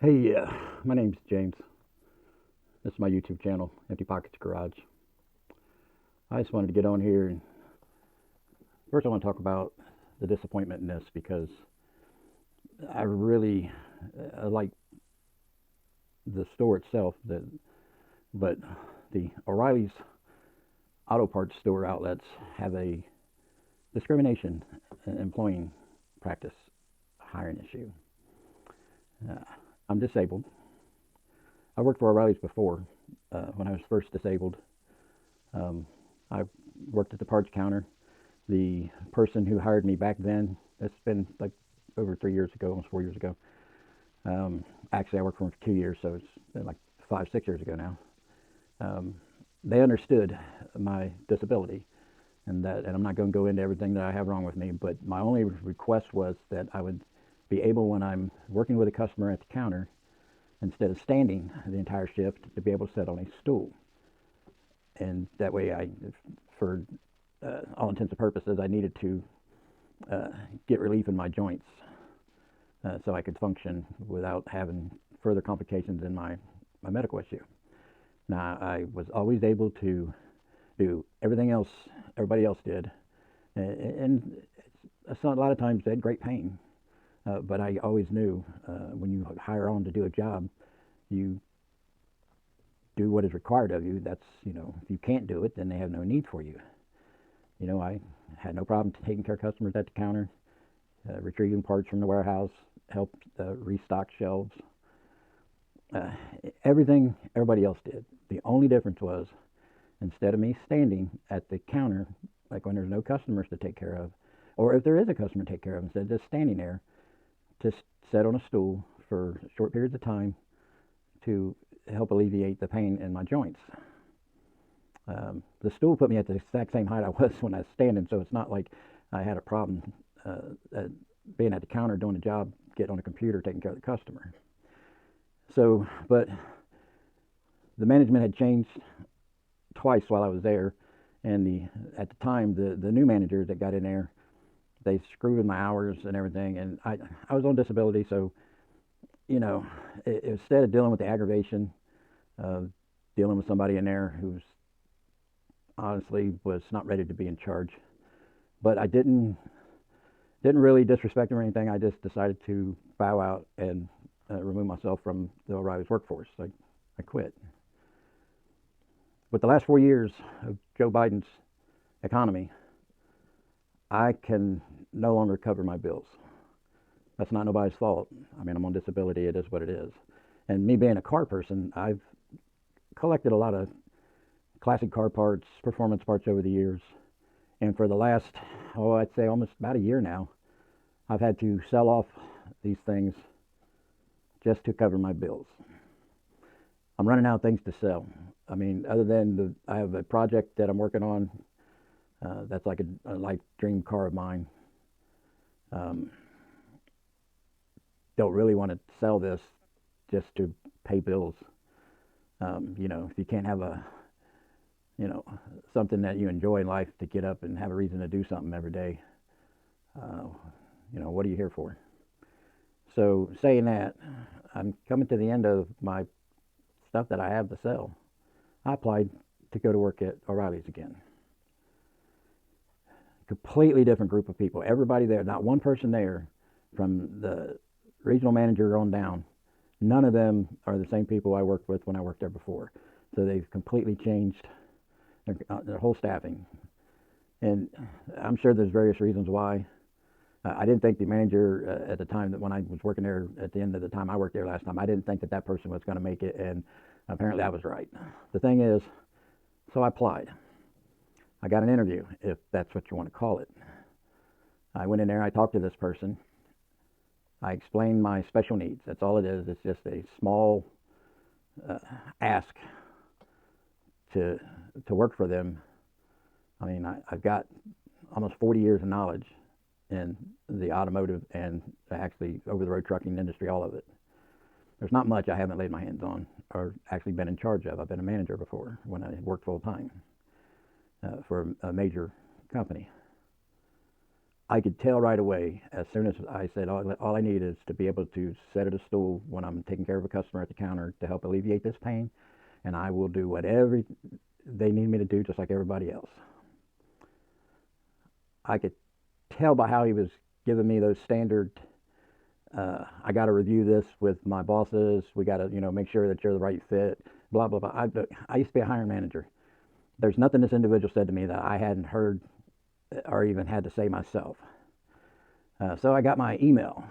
Hey, my name's James. This is my YouTube channel, Empty Pockets Garage. I just wanted to get on here and first I want to talk about the disappointment in this because I really like the store itself, but the O'Reilly's auto parts store outlets have a discrimination employing practice hiring issue. Uh, I'm disabled. I worked for O'Reilly's before when I was first disabled. Um, I worked at the parts counter. The person who hired me back then, it's been like over 3 years ago, almost 4 years ago. Actually, I worked for him for 2 years, so it's been like 5, 6 years ago now. Um, they understood my disability, and I'm not going to go into everything that I have wrong with me, but my only request was that I would be able, when I'm working with a customer at the counter, instead of standing the entire shift, to be able to sit on a stool. And that way, for all intents and purposes, I needed to uh, get relief in my joints so I could function without having further complications in my medical issue. Now, I was always able to do everything else everybody else did, and a lot of times they had great pain, but I always knew when you hire on to do a job, you do what is required of you. That's, if you can't do it, then they have no need for you. I had no problem taking care of customers at the counter, retrieving parts from the warehouse, helped restock shelves, uh, everything everybody else did. The only difference was, instead of me standing at the counter, like when there's no customers to take care of, or if there is a customer to take care of, instead of just standing there, to sit on a stool for short periods of time to help alleviate the pain in my joints. The stool put me at the exact same height I was when I was standing, so it's not like I had a problem being at the counter doing the job, getting on a computer, taking care of the customer. So, but the management had changed twice while I was there, and at the time the new managers that got in there, they screwed with my hours and everything, and I was on disability, so instead of dealing with the aggravation of dealing with somebody in there who's honestly was not ready to be in charge, but I didn't really disrespect him or anything. I just decided to bow out and remove myself from the O'Reilly's workforce. I quit. With the last 4 years of Joe Biden's economy, I can no longer cover my bills. That's not nobody's fault. I mean, I'm on disability. It is what it is. And me being a car person, I've collected a lot of classic car parts, performance parts over the years. And for the last, I'd say almost about a year now, I've had to sell off these things just to cover my bills. I'm running out of things to sell. I mean, other than I have a project that I'm working on that's like a life dream car of mine. Um, don't really want to sell this just to pay bills. If you can't have you know, something that you enjoy in life to get up and have a reason to do something every day, uh, what are you here for? So saying that, I'm coming to the end of my stuff that I have to sell. I applied to go to work at O'Reilly's again. Completely different group of people. Everybody there, not one person there, from the regional manager on down. None of them are the same people I worked with when I worked there before. So they've completely changed their whole staffing. And I'm sure there's various reasons why. I didn't think the manager at the time that when I was working there, at the end of the time I worked there last time, I didn't think that person was going to make it, and apparently I was right. The thing is, so I applied. I got an interview, if that's what you want to call it. I went in there, I talked to this person, I explained my special needs. That's all it is. It's just a small uh, ask to work for them. I mean, I've got almost 40 years of knowledge in the automotive and actually over-the-road trucking industry, all of it. There's not much I haven't laid my hands on or actually been in charge of. I've been a manager before when I worked full-time for a major company. I could tell right away as soon as I said, all I need is to be able to sit at a stool when I'm taking care of a customer at the counter to help alleviate this pain, and I will do whatever they need me to do, just like everybody else. I could tell by how he was giving me those standard, I got to review this with my bosses. We got to, make sure that you're the right fit, blah, blah, blah. I used to be a hiring manager. There's nothing this individual said to me that I hadn't heard or even had to say myself. So I got my email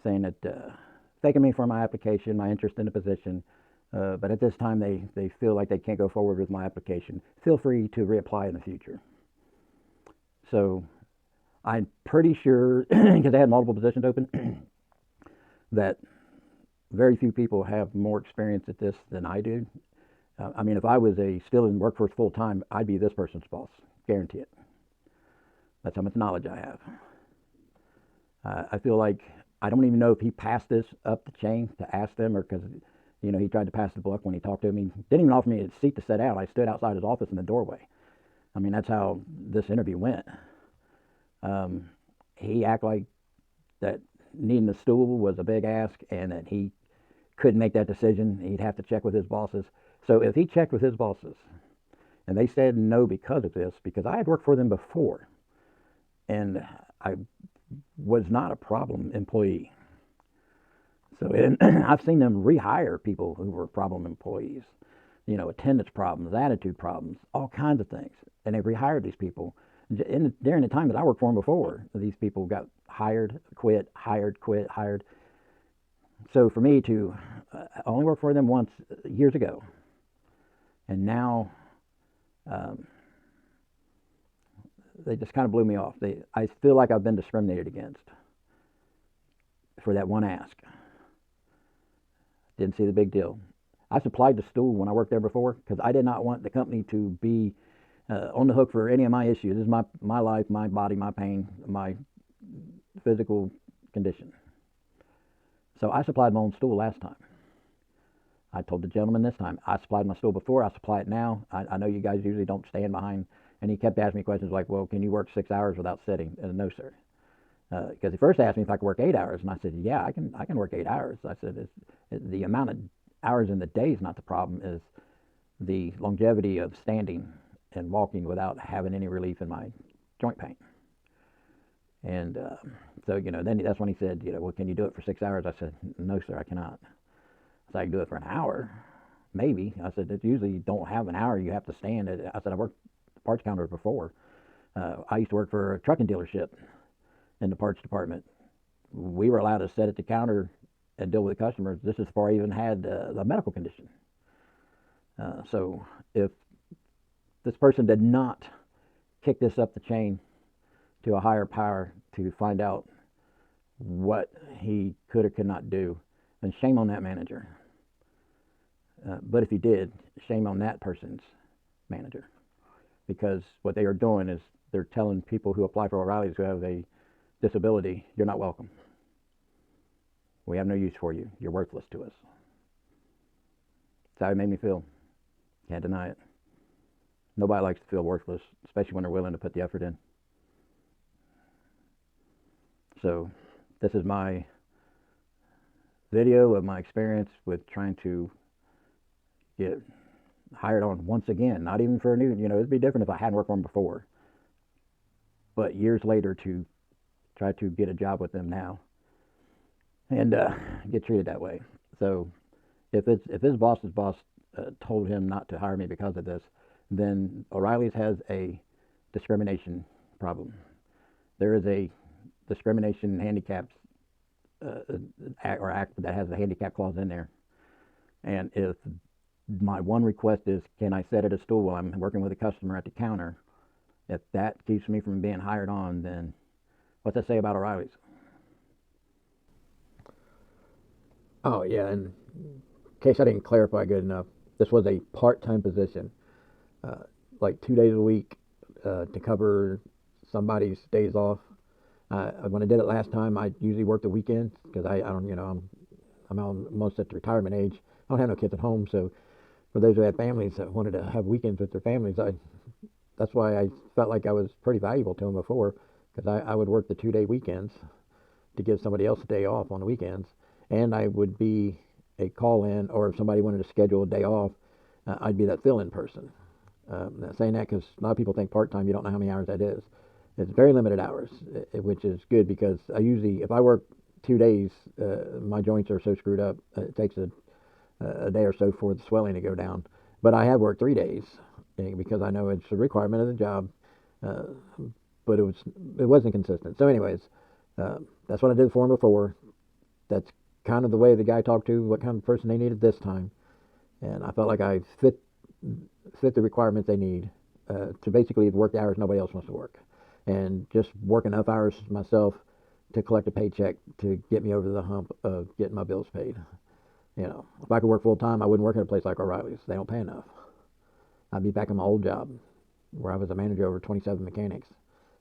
saying that thanking me for my application, my interest in the position, but at this time they feel like they can't go forward with my application. Feel free to reapply in the future. So I'm pretty sure, because they had multiple positions open, that very few people have more experience at this than I do. I mean, if I was still in workforce full time, I'd be this person's boss, guarantee it. That's how much knowledge I have. I feel like I don't even know if he passed this up the chain to ask them, or because he tried to pass the buck when he talked to me. He didn't even offer me a seat to sit down. I stood outside his office in the doorway. I mean, that's how this interview went. He acted like that needing a stool was a big ask, and that he couldn't make that decision. He'd have to check with his bosses. So if he checked with his bosses and they said no because of this, because I had worked for them before and I was not a problem employee. So I've seen them rehire people who were problem employees, attendance problems, attitude problems, all kinds of things. And they've rehired these people. During the time that I worked for them before, these people got hired, quit, hired, quit, hired. So for me to only work for them once years ago, and now they just kind of blew me off. I feel like I've been discriminated against for that one ask. Didn't see the big deal. I supplied the stool when I worked there before because I did not want the company to be on the hook for any of my issues. This is my life, my body, my pain, my physical condition. So I supplied my own stool last time. I told the gentleman this time, I supplied my stool before, I supply it now. I know you guys usually don't stand behind. And he kept asking me questions like, well, can you work 6 hours without sitting? And no, sir. Because he first asked me if I could work 8 hours. And I said, yeah, I can work 8 hours. I said, the amount of hours in the day is not the problem, is the longevity of standing and walking without having any relief in my joint pain. And so, then that's when he said, well, can you do it for 6 hours? I said, no, sir, I cannot. So I can do it for an hour, maybe. I said, it's usually you don't have an hour, you have to stand. I said, I worked parts counter before. I used to work for a trucking dealership in the parts department. We were allowed to sit at the counter and deal with the customers. This is before I even had the medical condition. So if this person did not kick this up the chain to a higher power to find out what he could or could not do, then shame on that manager. But if he did, shame on that person's manager. Because what they are doing is they're telling people who apply for O'Reilly's who have a disability, you're not welcome. We have no use for you. You're worthless to us. That's how it made me feel. Can't deny it. Nobody likes to feel worthless, especially when they're willing to put the effort in. So this is my video of my experience with trying to get hired on once again. Not even for a new, it'd be different if I hadn't worked for them before. But years later to try to get a job with them now and get treated that way. So if his boss's boss told him not to hire me because of this, then O'Reilly's has a discrimination problem. There is a discrimination handicaps act that has a handicap clause in there. And if my one request is, can I sit at a stool while I'm working with a customer at the counter, if that keeps me from being hired on, then what's that say about O'Reilly's? Oh, yeah, and in case I didn't clarify good enough, this was a part-time position, like 2 days a week to cover somebody's days off. When I did it last time, I usually worked the weekends because I don't, I'm almost at the retirement age. I don't have no kids at home, so for those who had families that wanted to have weekends with their families, that's why I felt like I was pretty valuable to them before, because I would work the 2-day weekends to give somebody else a day off on the weekends, and I would be a call-in, or if somebody wanted to schedule a day off, I'd be that fill-in person. Saying that because a lot of people think part-time, you don't know how many hours that is. It's very limited hours, which is good because I usually, if I work 2 days, my joints are so screwed up, it takes a day or so for the swelling to go down. But I have worked 3 days because I know it's a requirement of the job, uh, but it wasn't consistent. So, anyways, that's what I did for him before. That's kind of the way the guy talked to what kind of person they needed this time, and I felt like I fit the requirements they need to basically work the hours nobody else wants to work, and just work enough hours myself to collect a paycheck to get me over the hump of getting my bills paid. If I could work full time, I wouldn't work at a place like O'Reilly's. They don't pay enough. I'd be back in my old job where I was a manager over 27 mechanics.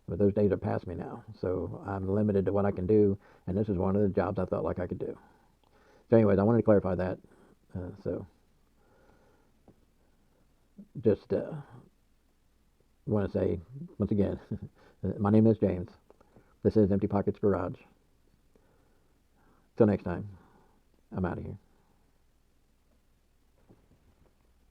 But those days are past me now, so I'm limited to what I can do, and this is one of the jobs I felt like I could do. So, anyways, I wanted to clarify that. So, just want to say once again, my name is James. This is Empty Pockets Garage. Till next time, I'm out of here.